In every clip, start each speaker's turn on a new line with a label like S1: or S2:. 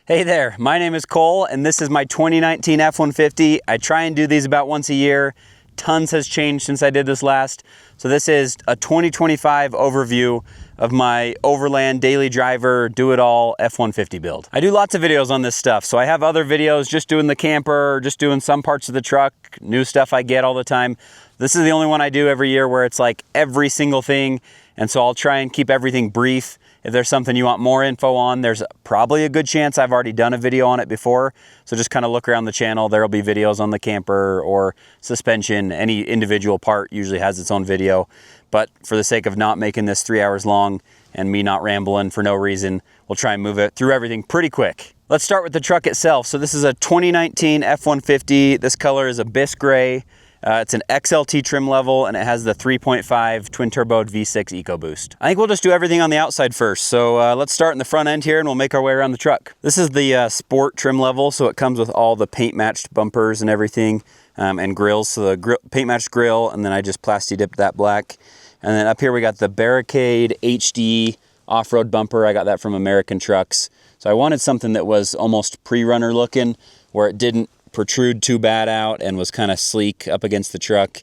S1: Hey there, my name is Cole and this is my 2019 F-150. I try and do these about once a year. Tons has changed since I did this last. So this is a 2025 overview of my Overland daily driver, do-it-all F-150 build. I do lots of videos on this stuff. So I have other videos just doing the camper, just doing some parts of the truck, new stuff I get all the time. This is the only one I do every year where it's like every single thing. And so I'll try and keep everything brief. If there's something you want more info on, there's probably a good chance I've already done a video on it before. So just kind of look around the channel. There'll be videos on the camper or suspension. Any individual part usually has its own video. But for the sake of not making this 3 hours long and me not rambling for no reason, we'll try and move it through everything pretty quick. Let's start with the truck itself. So this is a 2019 F-150. This color is Abyss Gray. It's an XLT trim level and it has the 3.5 twin turbo V6 EcoBoost. I think we'll just do everything on the outside first. So let's start in the front end here and we'll make our way around the truck. This is the sport trim level, so it comes with all the paint matched bumpers and everything and grills. So the paint matched grill, and then I just plasti dipped that black. And then up here we got the Barricade HD off-road bumper. I got that from American Trucks. So I wanted something that was almost pre-runner looking, where it didn't protrude too bad out and was kind of sleek up against the truck,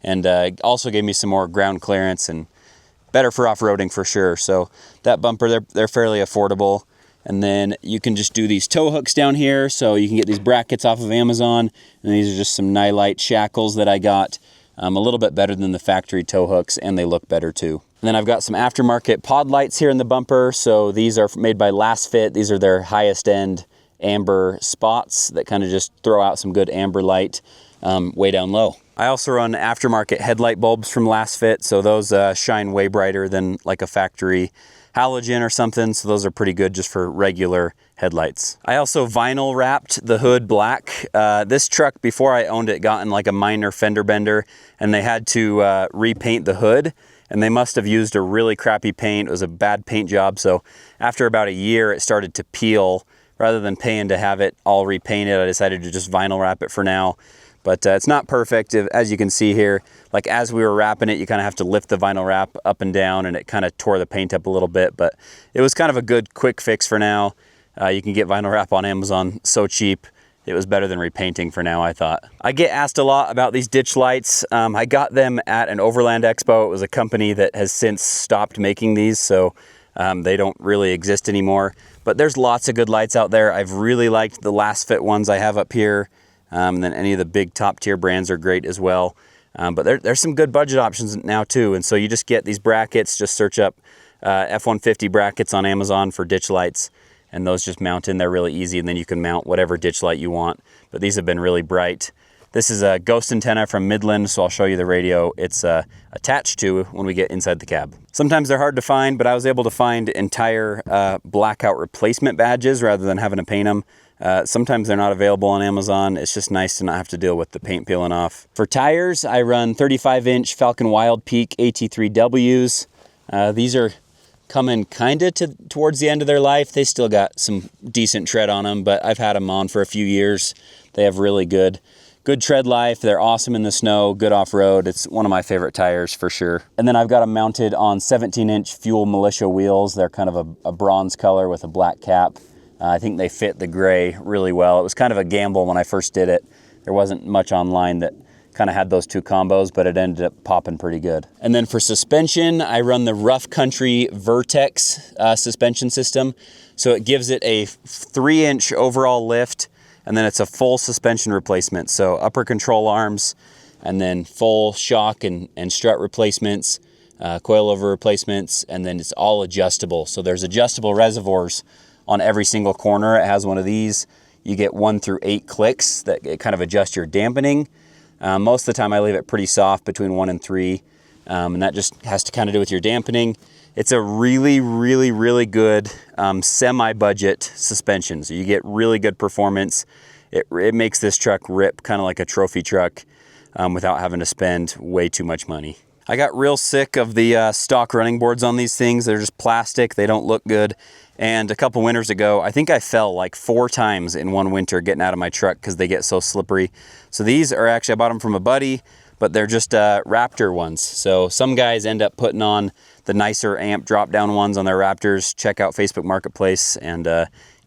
S1: and also gave me some more ground clearance and better for off-roading for sure. So that bumper, they're fairly affordable. And then you can just do these tow hooks down here, so you can get these brackets off of Amazon, and these are just some nylite shackles that I got. A little bit better than the factory tow hooks, and they look better too. And then I've got some aftermarket pod lights here in the bumper. So these are made by Last Fit. These are their highest end amber spots that kind of just throw out some good amber light way down low. I also run aftermarket headlight bulbs from Last Fit, so those shine way brighter than like a factory halogen or something, so those are pretty good just for regular headlights. I also vinyl wrapped the hood black. This truck, before I owned it, got in like a minor fender bender, and they had to repaint the hood, and they must have used a really crappy paint. It was a bad paint job, so after about a year it started to peel. Rather than paying to have it all repainted, I decided to just vinyl wrap it for now. But it's not perfect, as you can see here. Like as we were wrapping it, you kind of have to lift the vinyl wrap up and down, and it kind of tore the paint up a little bit. But it was kind of a good quick fix for now. You can get vinyl wrap on Amazon so cheap. It was better than repainting for now, I thought. I get asked a lot about these ditch lights. I got them at an Overland Expo. It was a company that has since stopped making these, so they don't really exist anymore. But there's lots of good lights out there. I've really liked the Last Fit ones I have up here. And then any of the big top tier brands are great as well. But there's some good budget options now too. And so you just get these brackets, just search up F-150 brackets on Amazon for ditch lights. And those just mount in there really easy. And then you can mount whatever ditch light you want. But these have been really bright. This is a Ghost antenna from Midland, so I'll show you the radio it's attached to when we get inside the cab. Sometimes they're hard to find, but I was able to find entire blackout replacement badges rather than having to paint them. Sometimes they're not available on Amazon. It's just nice to not have to deal with the paint peeling off. For tires, I run 35-inch Falcon Wild Peak AT3Ws. These are coming kind of towards the end of their life. They still got some decent tread on them, but I've had them on for a few years. They have really good tread life. They're awesome in the snow, good off-road. It's one of my favorite tires for sure. And then I've got them mounted on 17-inch Fuel Militia wheels. They're kind of a bronze color with a black cap. I think they fit the gray really well. It was kind of a gamble when I first did it. There wasn't much online that kind of had those two combos, but it ended up popping pretty good. And then for suspension, I run the Rough Country Vertex suspension system. So it gives it a 3-inch overall lift, and then it's a full suspension replacement. So upper control arms, and then full shock and strut replacements, coilover replacements, and then it's all adjustable. So there's adjustable reservoirs on every single corner. It has one of these. You get 1 through 8 clicks that kind of adjust your dampening. Most of the time I leave it pretty soft between 1 and 3, and that just has to kind of do with your dampening. It's a really, really, really good semi-budget suspension. So you get really good performance. It makes this truck rip kind of like a trophy truck without having to spend way too much money. I got real sick of the stock running boards on these things. They're just plastic. They don't look good. And a couple winters ago, I think I fell like 4 times in one winter getting out of my truck because they get so slippery. So these are actually, I bought them from a buddy, but they're just Raptor ones. So some guys end up putting on the nicer amp drop down ones on their Raptors. Check out Facebook Marketplace and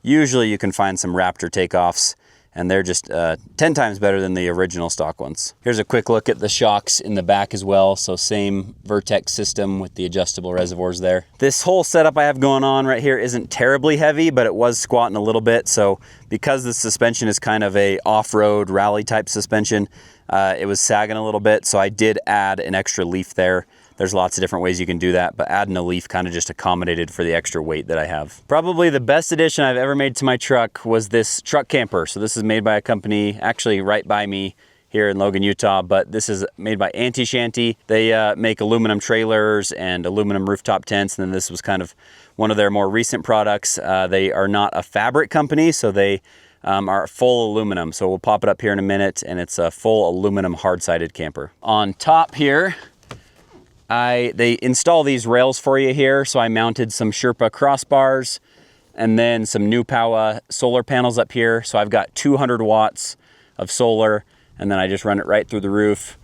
S1: Usually you can find some Raptor takeoffs, and they're just 10 times better than the original stock ones. Here's a quick look at the shocks in the back as well. So same Vertex system with the adjustable reservoirs there. This whole setup I have going on right here isn't terribly heavy, but it was squatting a little bit. So because the suspension is kind of a off-road rally type suspension, it was sagging a little bit. So I did add an extra leaf there. There's lots of different ways you can do that, but adding a leaf kind of just accommodated for the extra weight that I have. Probably the best addition I've ever made to my truck was this truck camper. So this is made by a company actually right by me here in Logan, Utah, but this is made by Shanty. They make aluminum trailers and aluminum rooftop tents, and then this was kind of one of their more recent products. They are not a fabric company, so they are full aluminum. So we'll pop it up here in a minute, and it's a full aluminum hard-sided camper. On top here, they install these rails for you here. So I mounted some Sherpa crossbars and then some New Power solar panels up here. So I've got 200 watts of solar, and then I just run it right through the roof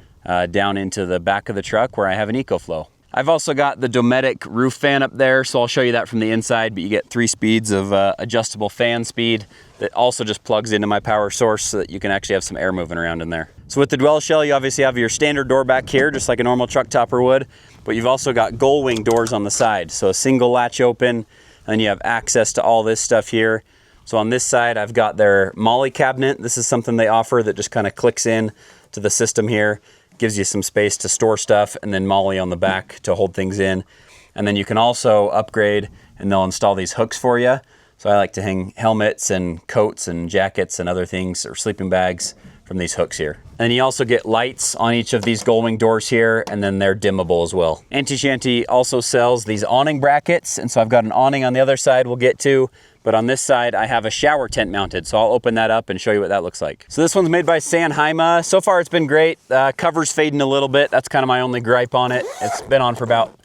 S1: down into the back of the truck where I have an EcoFlow. I've also got the Dometic roof fan up there, so I'll show you that from the inside, but you get 3 speeds of adjustable fan speed that also just plugs into my power source so that you can actually have some air moving around in there. So with the dwell shell, you obviously have your standard door back here, just like a normal truck topper would, but you've also got gull wing doors on the side. So a single latch open, and you have access to all this stuff here. So on this side, I've got their Molly cabinet. This is something they offer that just kind of clicks in to the system here. Gives you some space to store stuff, and then Molly on the back to hold things in. And then you can also upgrade, and they'll install these hooks for you. So I like to hang helmets and coats and jackets and other things, or sleeping bags, from these hooks here. And you also get lights on each of these gull wing doors here, and then they're dimmable as well. Shanty also sells these awning brackets, and so I've got an awning on the other side we'll get to, but on this side I have a shower tent mounted, so I'll open that up and show you what that looks like. So this one's made by Sanheima. So far it's been great. Cover's fading a little bit. That's kind of my only gripe on it. It's been on for about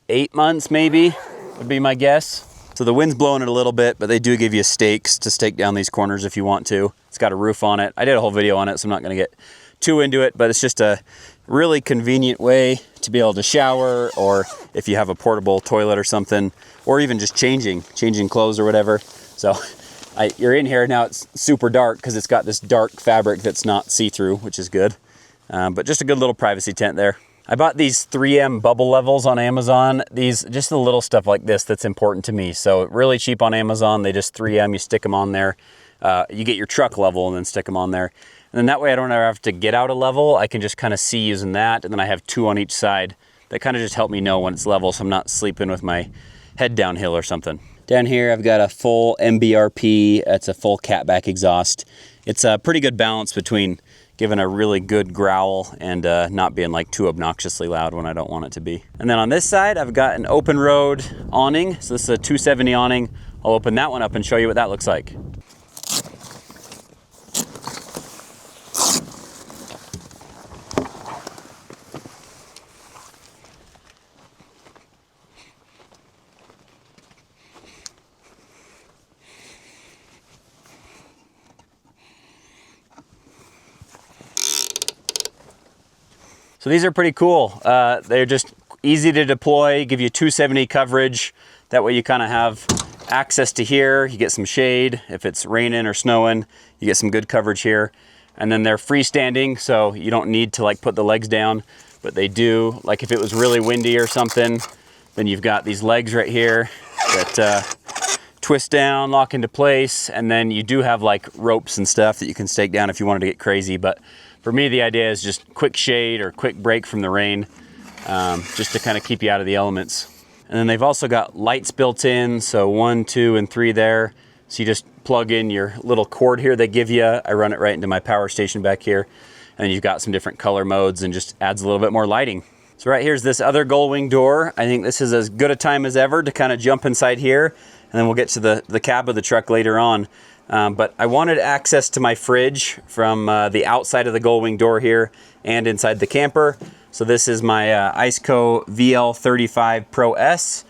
S1: 8 months maybe, would be my guess. So the wind's blowing it a little bit, but they do give you stakes to stake down these corners if you want to. It's got a roof on it. I did a whole video on it, so I'm not gonna get too into it, but it's just a really convenient way to be able to shower, or if you have a portable toilet or something, or even just changing clothes or whatever. So you're in here now, it's super dark because it's got this dark fabric that's not see-through, which is good. But just a good little privacy tent there. I bought these 3M bubble levels on Amazon. These, just the little stuff like this that's important to me. So really cheap on Amazon. They just 3M, you stick them on there. You get your truck level and then stick them on there. And then that way I don't ever have to get out a level. I can just kind of see using that. And then I have 2 on each side that kind of just help me know when it's level, so I'm not sleeping with my head downhill or something. Down here I've got a full MBRP. It's a full catback exhaust. It's a pretty good balance between giving a really good growl and not being like too obnoxiously loud when I don't want it to be. And then on this side I've got an open road awning. So this is a 270 awning. I'll open that one up and show you what that looks like. So these are pretty cool. They're just easy to deploy, give you 270 coverage. That way you kind of have access to here. You get some shade. If it's raining or snowing, you get some good coverage here. And then they're freestanding, so you don't need to like put the legs down, but they do. Like if it was really windy or something, then you've got these legs right here that twist down, lock into place, and then you do have like ropes and stuff that you can stake down if you wanted to get crazy. But for me, the idea is just quick shade or quick break from the rain, just to kind of keep you out of the elements. And then they've also got lights built in, so 1, 2, and 3 there. So you just plug in your little cord here they give you. I run it right into my power station back here, and you've got some different color modes and just adds a little bit more lighting. So right here's this other gull wing door. I think this is as good a time as ever to kind of jump inside here, and then we'll get to the cab of the truck later on. But I wanted access to my fridge from the outside of the gull wing door here and inside the camper. So this is my Iceco VL35 Pro S.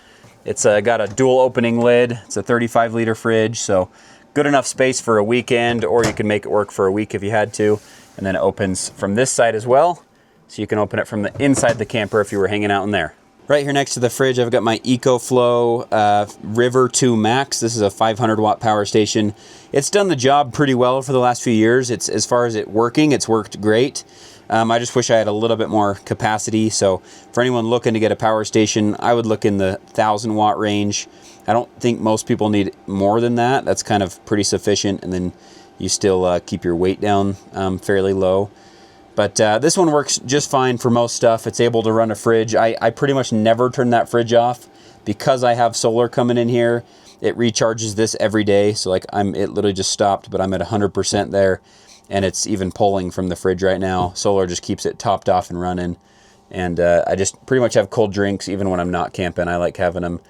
S1: It's got a dual opening lid. It's a 35 liter fridge, so good enough space for a weekend, or you can make it work for a week if you had to. And then it opens from this side as well, so you can open it from the inside the camper if you were hanging out in there. Right here next to the fridge, I've got my EcoFlow River 2 Max. This is a 500 watt power station. It's done the job pretty well for the last few years. It's, as far as it working, it's worked great. I just wish I had a little bit more capacity. So for anyone looking to get a power station, I would look in the 1,000 watt range. I don't think most people need more than that. That's kind of pretty sufficient, and then you still keep your weight down fairly low. But this one works just fine for most stuff. It's able to run a fridge. I pretty much never turn that fridge off because I have solar coming in here. It recharges this every day. So like it literally just stopped, but I'm at 100% there, and it's even pulling from the fridge right now. Solar just keeps it topped off and running. And I just pretty much have cold drinks even when I'm not camping. I like having them,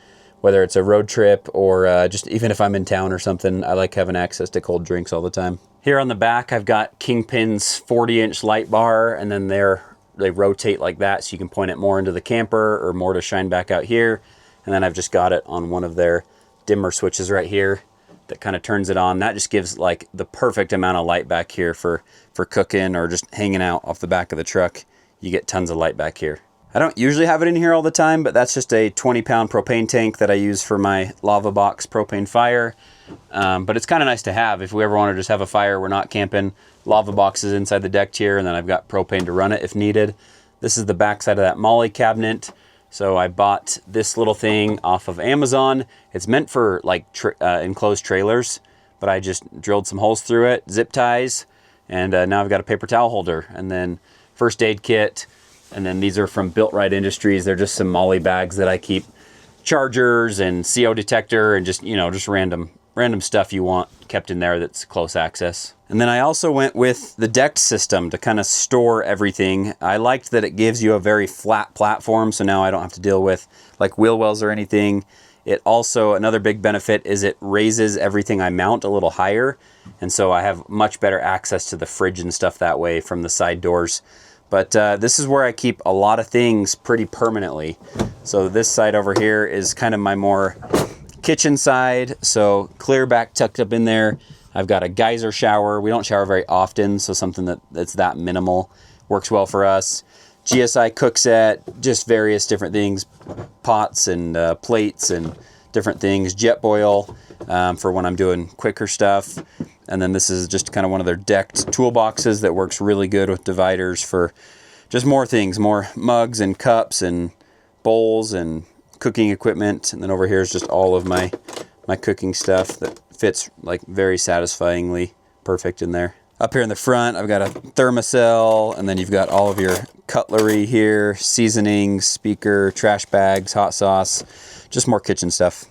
S1: whether it's a road trip or just even if I'm in town or something. I like having access to cold drinks all the time. Here on the back, I've got Kingpin's 40-inch light bar, and then they rotate like that, so you can point it more into the camper or more to shine back out here. And then I've just got it on one of their dimmer switches right here that kind of turns it on. That just gives like the perfect amount of light back here for cooking or just hanging out off the back of the truck. You get tons of light back here. I don't usually have it in here all the time, but that's just a 20-pound propane tank that I use for my lava box propane fire. But it's kind of nice to have if we ever want to just have a fire, we're not camping. Lava box is inside the deck chair, and then I've got propane to run it if needed. This is the back side of that Molly cabinet. So I bought this little thing off of Amazon. It's meant for like enclosed trailers, but I just drilled some holes through it, zip ties, and now I've got a paper towel holder, and then first aid kit. And then these are from Built Right Industries. They're just some Molly bags that I keep chargers and CO detector and just, you know, just random stuff you want kept in there that's close access. And then I also went with the decked system to kind of store everything. I liked that it gives you a very flat platform, so now I don't have to deal with like wheel wells or anything. It also, another big benefit is it raises everything I mount a little higher. And so I have much better access to the fridge and stuff that way from the side doors. But this is where I keep a lot of things pretty permanently. So this side over here is kind of my more kitchen side. So clear back tucked up in there. I've got a geyser shower. We don't shower very often, so something that's that minimal works well for us. GSI cook set, just various different things, pots and plates and different things. Jetboil for when I'm doing quicker stuff. And then this is just kind of one of their decked toolboxes that works really good with dividers for just more things, more mugs and cups and bowls and cooking equipment. And then over here is just all of my cooking stuff that fits like very satisfyingly perfect in there. Up here in the front, I've got a thermocell, and then you've got all of your cutlery here, seasonings, speaker, trash bags, hot sauce, just more kitchen stuff.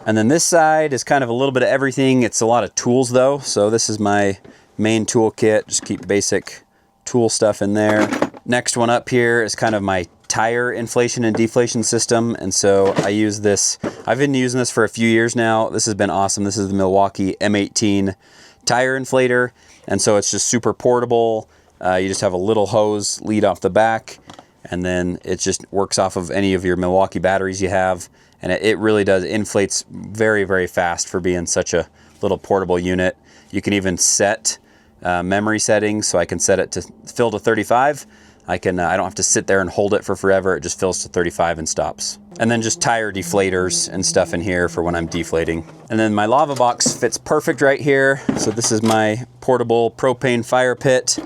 S1: And then this side is kind of a little bit of everything. It's a lot of tools though. So this is my main tool kit. Just keep basic tool stuff in there. Next one up here is kind of my tire inflation and deflation system. And so I use this, I've been using this for a few years now. This has been awesome. This is the Milwaukee M18 tire inflator. And so it's just super portable. You just have a little hose lead off the back, and then it just works off of any of your Milwaukee batteries you have. And it really does, inflates very, very fast for being such a little portable unit. You can even set memory settings, so I can set it to fill to 35. I don't have to sit there and hold it for forever. It just fills to 35 and stops. And then just tire deflators and stuff in here for when I'm deflating. And then my lava box fits perfect right here. So this is my portable propane fire pit.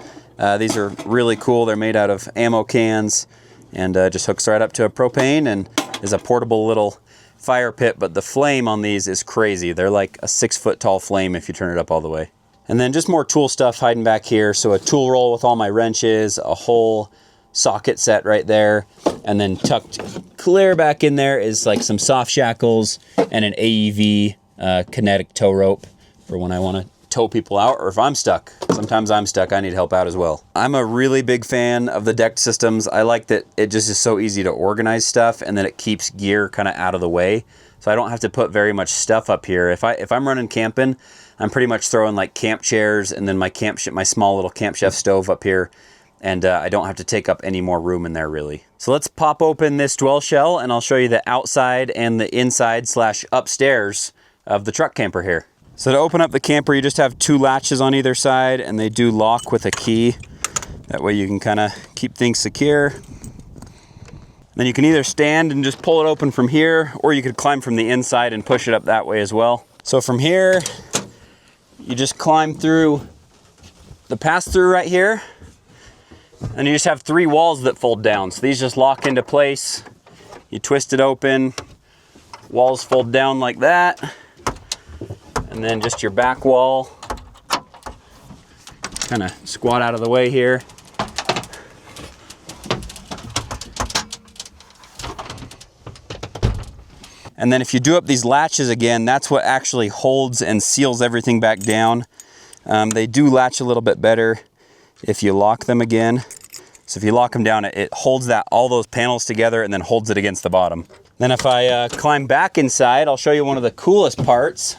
S1: These are really cool. They're made out of ammo cans, and just hooks right up to a propane and is a portable little fire pit. But the flame on these is crazy. They're like a 6-foot tall flame if you turn it up all the way. And then just more tool stuff hiding back here. So a tool roll with all my wrenches, a whole socket set right there. And then tucked clear back in there is like some soft shackles and an AEV kinetic tow rope for when I want to tow people out, or if I'm stuck. Sometimes I'm stuck, I need help out as well. I'm a really big fan of the decked systems. I like that it just is so easy to organize stuff, and that it keeps gear kind of out of the way. So I don't have to put very much stuff up here. If I'm running camping, I'm pretty much throwing like camp chairs and then my small little Camp Chef stove up here, and I don't have to take up any more room in there really. So let's pop open this dwell shell and I'll show you the outside and the inside / upstairs of the truck camper here. So to open up the camper, you just have 2 latches on either side, and they do lock with a key. That way you can kind of keep things secure. Then you can either stand and just pull it open from here, or you could climb from the inside and push it up that way as well. So from here, you just climb through the pass-through right here, and you just have 3 walls that fold down. So these just lock into place. You twist it open, walls fold down like that, and then just your back wall. Kind of squat out of the way here. And then if you do up these latches again, that's what actually holds and seals everything back down. They do latch a little bit better if you lock them again. So if you lock them down, it holds all those panels together and then holds it against the bottom. Then if I climb back inside, I'll show you one of the coolest parts.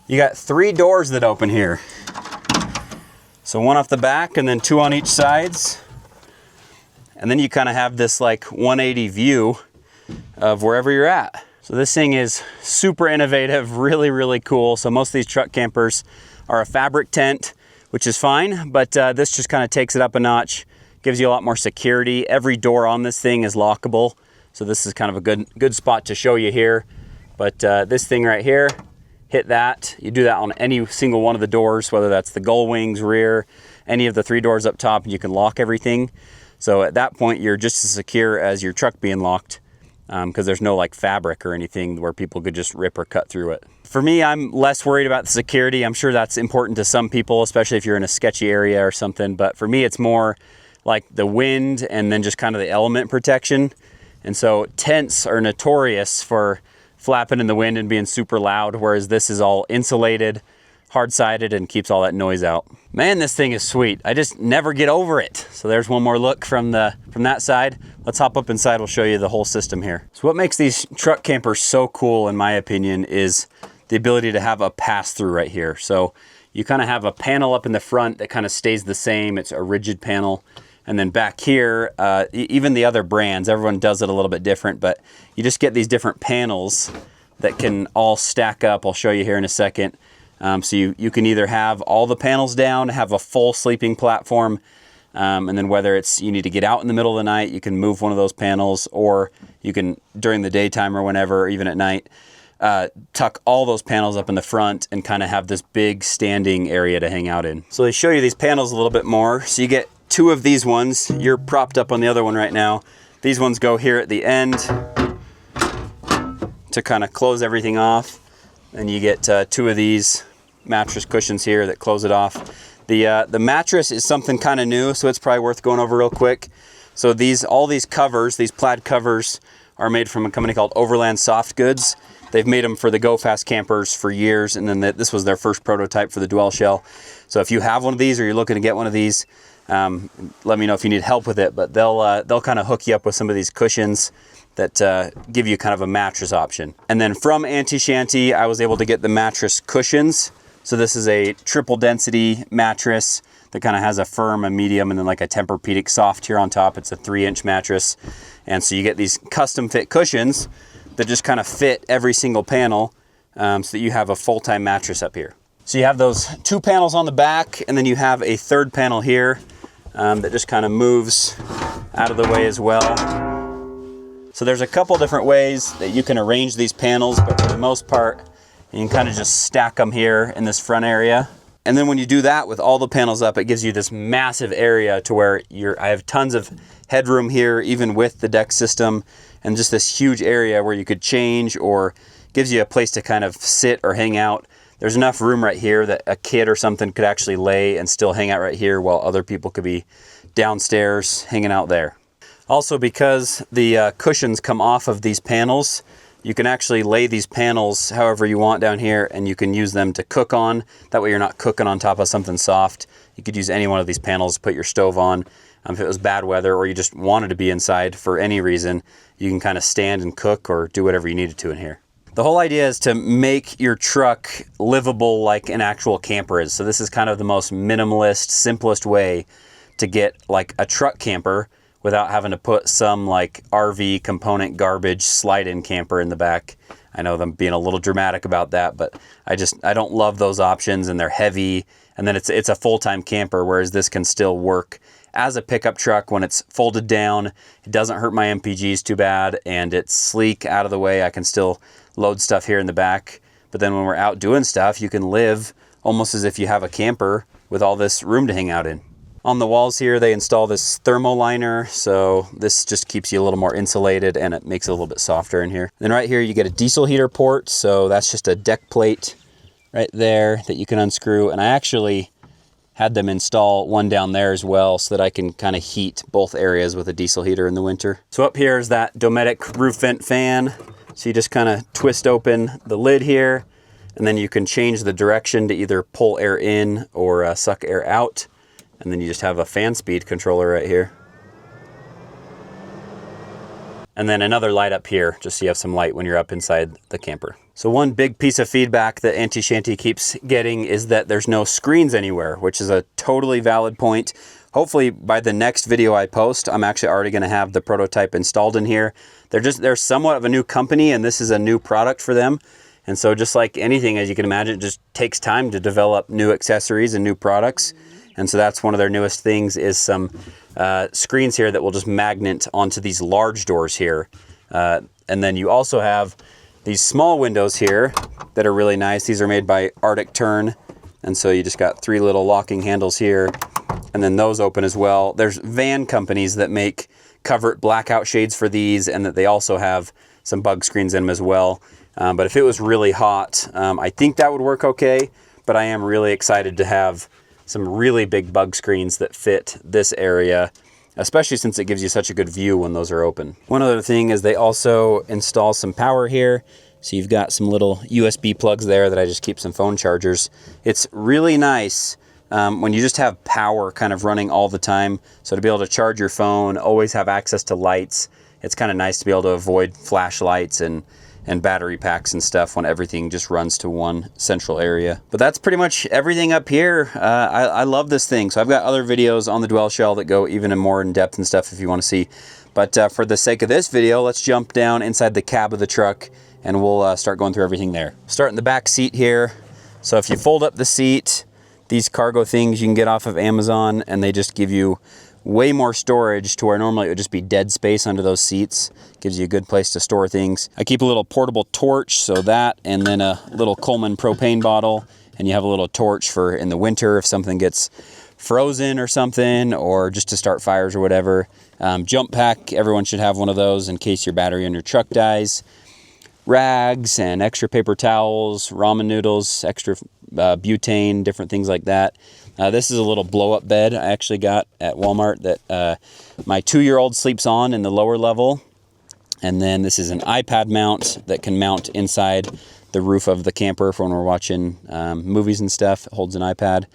S1: You got 3 doors that open here. So 1 off the back and then 2 on each sides. And then you kind of have this like 180 view of wherever you're at. So this thing is super innovative, really, really cool. So most of these truck campers are a fabric tent, which is fine, but this just kind of takes it up a notch, gives you a lot more security. Every door on this thing is lockable. So this is kind of a good spot to show you here. But this thing right here, hit that. You do that on any single one of the doors, whether that's the gull wings, rear, any of the 3 doors up top, and you can lock everything. So at that point, you're just as secure as your truck being locked, because there's no like fabric or anything where people could just rip or cut through it. For me, I'm less worried about the security. I'm sure that's important to some people, especially if you're in a sketchy area or something. But for me, it's more like the wind and then just kind of the element protection. And so tents are notorious for flapping in the wind and being super loud, whereas this is all insulated, hard-sided, and keeps all that noise out. Man, this thing is sweet. I just never get over it. So there's one more look from that side. Let's hop up inside. We'll show you the whole system here. So what makes these truck campers so cool, in my opinion, is the ability to have a pass-through right here. So you kind of have a panel up in the front that kind of stays the same. It's a rigid panel. And then back here, even the other brands, everyone does it a little bit different, but you just get these different panels that can all stack up. I'll show you here in a second. So you can either have all the panels down, have a full sleeping platform, and then whether it's you need to get out in the middle of the night, you can move one of those panels, or you can, during the daytime or whenever, or even at night, tuck all those panels up in the front and kind of have this big standing area to hang out in. So they show you these panels a little bit more. So you get 2 of these ones. You're propped up on the other one right now. These ones go here at the end to kind of close everything off. And you get 2 of these mattress cushions here that close it off. The mattress is something kind of new, so it's probably worth going over real quick. So all these covers, these plaid covers, are made from a company called Overland Soft Goods. They've made them for the Go Fast campers for years, and then this was their first prototype for the Dwell Shell. So if you have one of these or you're looking to get one of these, let me know if you need help with it. But they'll kind of hook you up with some of these cushions that give you kind of a mattress option. And then from Anti Shanty, I was able to get the mattress cushions. So this is a triple density mattress that kind of has a firm, a medium, and then like a Tempur-Pedic soft here on top. It's a 3-inch mattress. And so you get these custom fit cushions that just kind of fit every single panel, so that you have a full-time mattress up here. So you have those 2 panels on the back, and then you have a 3rd panel here that just kind of moves out of the way as well. So there's a couple different ways that you can arrange these panels, but for the most part, you can kind of just stack them here in this front area. And then when you do that with all the panels up, it gives you this massive area to where I have tons of headroom here, even with the deck system, and just this huge area where you could change, or gives you a place to kind of sit or hang out. There's enough room right here that a kid or something could actually lay and still hang out right here, while other people could be downstairs hanging out there. Also, because the cushions come off of these panels, you can actually lay these panels however you want down here, and you can use them to cook on. That way you're not cooking on top of something soft. You could use any one of these panels to put your stove on. If it was bad weather or you just wanted to be inside for any reason, you can kind of stand and cook or do whatever you needed to in here. The whole idea is to make your truck livable like an actual camper is. So this is kind of the most minimalist, simplest way to get like a truck camper without having to put some like RV component garbage slide-in camper in the back. I know I'm being a little dramatic about that, but I don't love those options, and they're heavy, and then it's a full-time camper, whereas this can still work as a pickup truck, when it's folded down, it doesn't hurt my MPGs too bad, and it's sleek out of the way. I can still load stuff here in the back. But then when we're out doing stuff, you can live almost as if you have a camper with all this room to hang out in. On the walls here, they install this thermal liner, so this just keeps you a little more insulated and it makes it a little bit softer in here. Then right here, you get a diesel heater port, so that's just a deck plate right there that you can unscrew. And I actually had them install one down there as well so that I can kind of heat both areas with a diesel heater in the winter. So up here is that Dometic roof vent fan. So you just kind of twist open the lid here, and then you can change the direction to either pull air in or suck air out. And then you just have a fan speed controller right here. And then another light up here, just so you have some light when you're up inside the camper. So one big piece of feedback that Auntie Shanty keeps getting is that there's no screens anywhere, which is a totally valid point. Hopefully by the next video I post, I'm actually already gonna have the prototype installed in here. They're somewhat of a new company, and this is a new product for them. And so just like anything, as you can imagine, it just takes time to develop new accessories and new products. And so that's one of their newest things is some screens here that will just magnet onto these large doors here. And then you also have these small windows here that are really nice. These are made by Arctic Turn. And so you just got 3 little locking handles here, and then those open as well. There's van companies that make covered blackout shades for these, and that they also have some bug screens in them as well. But if it was really hot, I think that would work okay, but I am really excited to have some really big bug screens that fit this area, especially since it gives you such a good view when those are open. One other thing is they also install some power here. So you've got some little USB plugs there that I just keep some phone chargers. It's really nice when you just have power kind of running all the time. So to be able to charge your phone, always have access to lights. It's kind of nice to be able to avoid flashlights and battery packs and stuff when everything just runs to one central area. But that's pretty much everything up here. I love this thing. So I've got other videos on the dwell shell that go even more in depth and stuff if you want to see. But for the sake of this video, let's jump down inside the cab of the truck and we'll start going through everything there. Start in the back seat here. So if you fold up the seat, these cargo things you can get off of Amazon, and they just give you way more storage to where normally it would just be dead space under those seats. Gives you a good place to store things. I keep a little portable torch, so that, and then a little Coleman propane bottle, and you have a little torch for in the winter if something gets frozen or something, or just to start fires or whatever. Jump pack, everyone should have one of those in case your battery on your truck dies. Rags and extra paper towels, ramen noodles, extra butane, different things like that. This is a little blow-up bed I actually got at Walmart that my 2-year-old sleeps on in the lower level. And then this is an iPad mount that can mount inside the roof of the camper for when we're watching movies and stuff. It holds an iPad.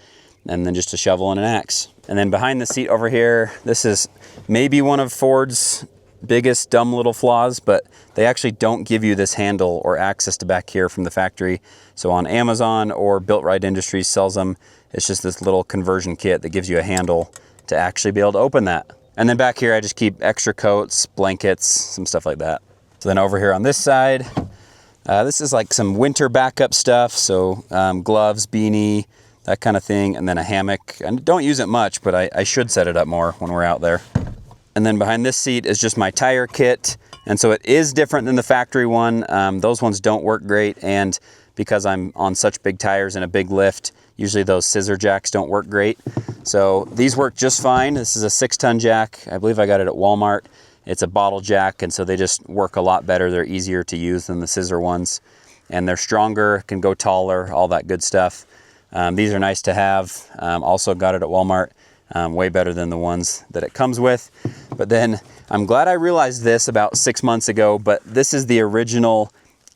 S1: And then just a shovel and an axe. And then behind the seat over here, this is maybe one of Ford's biggest dumb little flaws, but they actually don't give you this handle or access to back here from the factory. So on Amazon or Built Right Industries sells them. It's just this little conversion kit that gives you a handle to actually be able to open that. And then back here, I just keep extra coats, blankets, some stuff like that. So then over here on this side, this is like some winter backup stuff. So gloves, beanie, that kind of thing. And then a hammock. I don't use it much, but I should set it up more when we're out there. And then behind this seat is just my tire kit. And so it is different than the factory one. Those ones don't work great. And because I'm on such big tires and a big lift, usually those scissor jacks don't work great. So these work just fine. This is a 6-ton jack. I believe I got it at Walmart. It's a bottle jack, and so they just work a lot better. They're easier to use than the scissor ones. And they're stronger, can go taller, all that good stuff. These are nice to have. Also got it at Walmart. Way better than the ones that it comes with. But then I'm glad I realized this about 6 months ago, but this is the original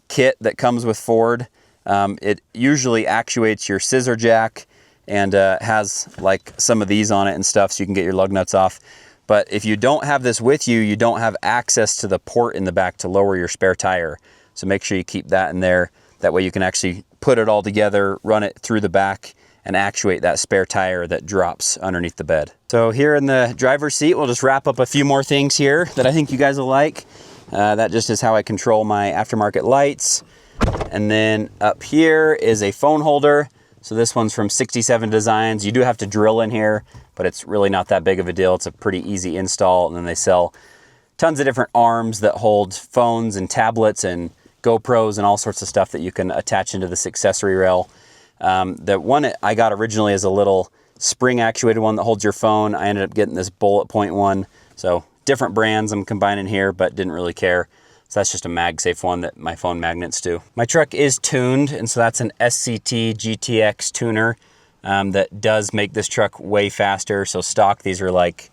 S1: kit that comes with Ford. It usually actuates your scissor jack and has like some of these on it and stuff so you can get your lug nuts off. But if you don't have this with you, you don't have access to the port in the back to lower your spare tire. So make sure you keep that in there. That way you can actually put it all together, run it through the back, and actuate that spare tire that drops underneath the bed. So here in the driver's seat, we'll just wrap up a few more things here that I think you guys will like. That just is how I control my aftermarket lights. And then up here is a phone holder. So this one's from 67 Designs. You do have to drill in here, but it's really not that big of a deal. It's a pretty easy install, and then they sell tons of different arms that hold phones and tablets and GoPros and all sorts of stuff that you can attach into this accessory rail. The one I got originally is a little spring actuated one that holds your phone. I ended up getting this bullet point one. So different brands I'm combining here, but didn't really care. So that's just a MagSafe one that my phone magnets to. My truck is tuned, and so that's an SCT GTX tuner that does make this truck way faster. So stock, these are like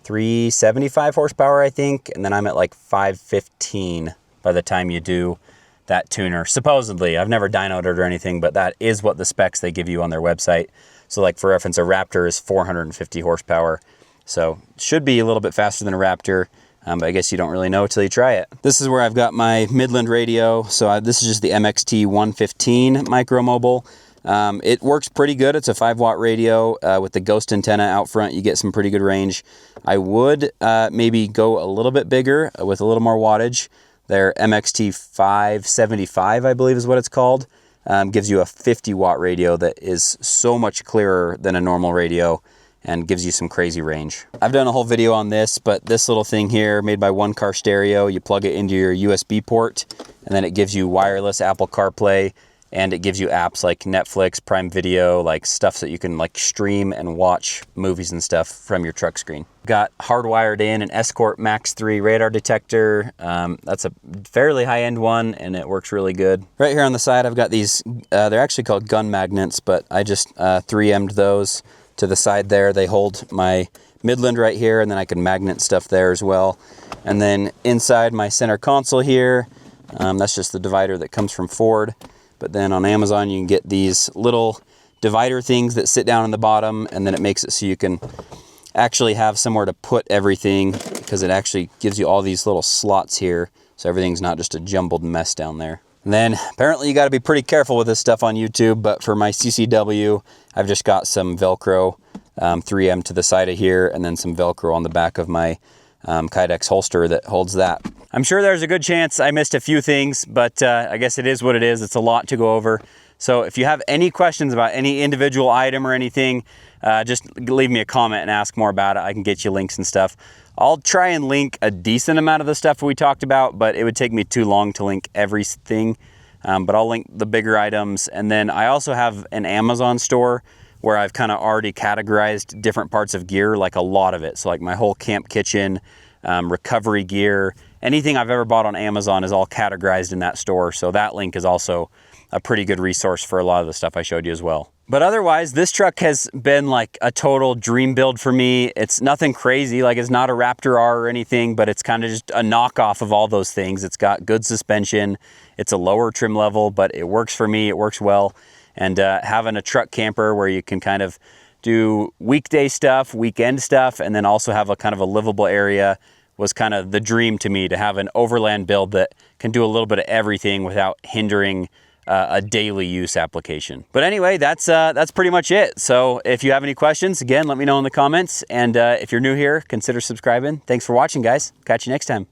S1: 375 horsepower, I think, and then I'm at like 515 by the time you do that tuner. Supposedly, I've never dynoed it or anything, but that is what the specs they give you on their website. So like for reference, a Raptor is 450 horsepower. So should be a little bit faster than a Raptor. But I guess you don't really know till you try it. This is where I've got my Midland radio. So this is just the MXT 115 micro mobile. It works pretty good. It's a 5-watt radio with the ghost antenna out front. You get some pretty good range. I would maybe go a little bit bigger with a little more wattage. Their MXT 575, I believe is what it's called, gives you a 50-watt radio that is so much clearer than a normal radio and gives you some crazy range. I've done a whole video on this, but this little thing here, made by One Car Stereo, you plug it into your USB port, and then it gives you wireless Apple CarPlay, and it gives you apps like Netflix, Prime Video, like stuff that you can like stream and watch movies and stuff from your truck screen. Got hardwired in an Escort Max 3 radar detector. That's a fairly high-end one, and it works really good. Right here on the side, I've got these, they're actually called gun magnets, but I just 3M'd those to the side there. They hold my Midland right here, and then I can magnet stuff there as well. And then inside my center console here, that's just the divider that comes from Ford. But then on Amazon, you can get these little divider things that sit down on the bottom, and then it makes it so you can actually have somewhere to put everything, because it actually gives you all these little slots here, so everything's not just a jumbled mess down there. And then apparently you got to be pretty careful with this stuff on YouTube, but for my CCW, I've just got some Velcro 3M to the side of here, and then some Velcro on the back of my Kydex holster that holds that. I'm sure there's a good chance I missed a few things, but I guess it is what it is. It's a lot to go over. So if you have any questions about any individual item or anything, just leave me a comment and ask more about it. I can get you links and stuff. I'll try and link a decent amount of the stuff we talked about, but it would take me too long to link everything. But I'll link the bigger items. And then I also have an Amazon store where I've kind of already categorized different parts of gear, like a lot of it. So like my whole camp kitchen, recovery gear, anything I've ever bought on Amazon is all categorized in that store. So that link is also a pretty good resource for a lot of the stuff I showed you as well. But otherwise, this truck has been like a total dream build for me. It's nothing crazy, like it's not a Raptor R or anything, but it's kind of just a knockoff of all those things. It's got good suspension. It's a lower trim level, but it works for me. It works well. And having a truck camper where you can kind of do weekday stuff, weekend stuff, and then also have a kind of a livable area was kind of the dream to me, to have an Overland build that can do a little bit of everything without hindering a daily use application. But anyway, that's pretty much it. So if you have any questions, again, let me know in the comments. And if you're new here, consider subscribing. Thanks for watching, guys. Catch you next time.